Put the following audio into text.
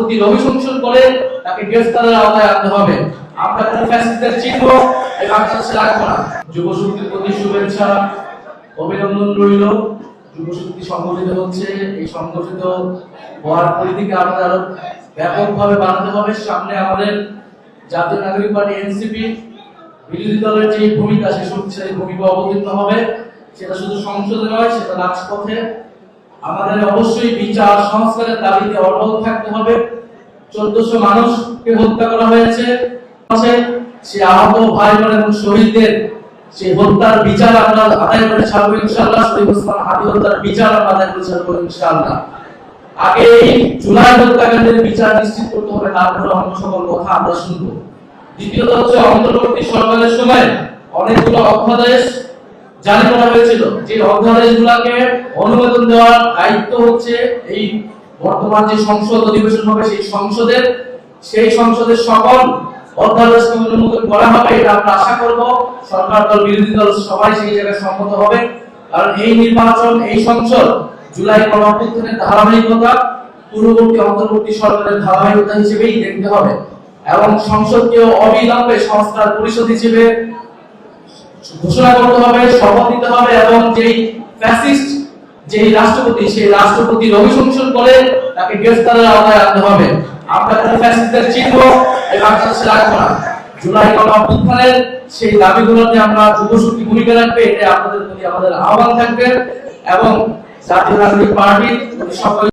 রাষ্ট্রপতি অভিশংসন করে তাকে গ্রেফতারের আওতায় আনতে হবে। আমরা কোনো ফ্যাসিস্টদের চিহ্ন এই বাংলাদেশে রাখবো না। যুব শক্তির প্রতি শুভেচ্ছা, অভিনন্দন রইল। যুব শক্তি সংগঠিত হচ্ছে, এই সংগঠিত হওয়ার পরিধিকে আমাদের আরো ব্যাপকভাবে বাড়াতে হবে। সামনে আমাদের জাতীয় নাগরিক পার্টি এনসিপি বিরোধী দলের যে ভূমিকা, সেই ভূমিকা অবতীর্ণ হবে। সেটা শুধু সংসদে নয়, সেটা রাজপথে। আমাদের অবশ্যই বিচার সংস্কারের দাবিতে অটল থাকতে হবে। 1400 মানুষকে হত্যা করা হয়েছে, সে আহত ভাই বোন এবং শহীদদের সেই হত্যার বিচার আমরা আদায় করে ছাড়বো ইনশাআল্লাহ। শহীদ ওসমান হাদি হত্যার বিচার আমরা আদায় করে ছাড়বো ইনশাআল্লাহ। আগে এই জুলাই হত্যাকাণ্ডের বিচার নিশ্চিত করতে হবে, তারপরে অন্য সকল কথা আমরা শুনবো। দ্বিতীয়ত হচ্ছে, অন্তর্বর্তী সরকারের সময় অনেকগুলো অধ্যাদেশ জারি করা হয়েছিল। যে অধ্যাদেশগুলোকে অনুমোদন দেওয়ার দায়িত্ব হচ্ছে এই বর্তমান যে সংসদ অধিবেশন হবে সেই সংসদের সকল অধ্যাদেশকে অনুমোদন করা হবে। এটা আমরা আশা করব সরকার দল বিরোধী দল সবাই সেই জায়গায় সম্মত হবে। কারণ এই নির্বাচন, এই সংসদ জুলাই গণঅভ্যুত্থানের ধারাবাহিকতা, পূর্ববর্তী অন্তর্বর্তী সরকারের ধারাবাহিকতা হিসেবেই দেখতে হবে এবং সংসদকেও অবিলম্বে সংস্কার পরিষদ হিসেবে ঘোষণা করতে হবে, শপথ নিতে হবে এবং যেই ফ্যাসিস্ট যেই রাষ্ট্রপতি, সেই রাষ্ট্রপতির অভিশংসন করে তাকে গ্রেফতারের আওতায় আনতে হবে। আমরা কোনো ফ্যাসিস্টদের চিহ্ন এই বাংলাদেশে রাখবো না। জুলাই গণঅভ্যুত্থানের সেই দাবিগুলোতে আমরা যুব শক্তি ভূমিকা রাখবে, এটা আপনাদের প্রতি আমাদের আহ্বান থাকবে এবং জাতীয় নাগরিক পার্টির সকল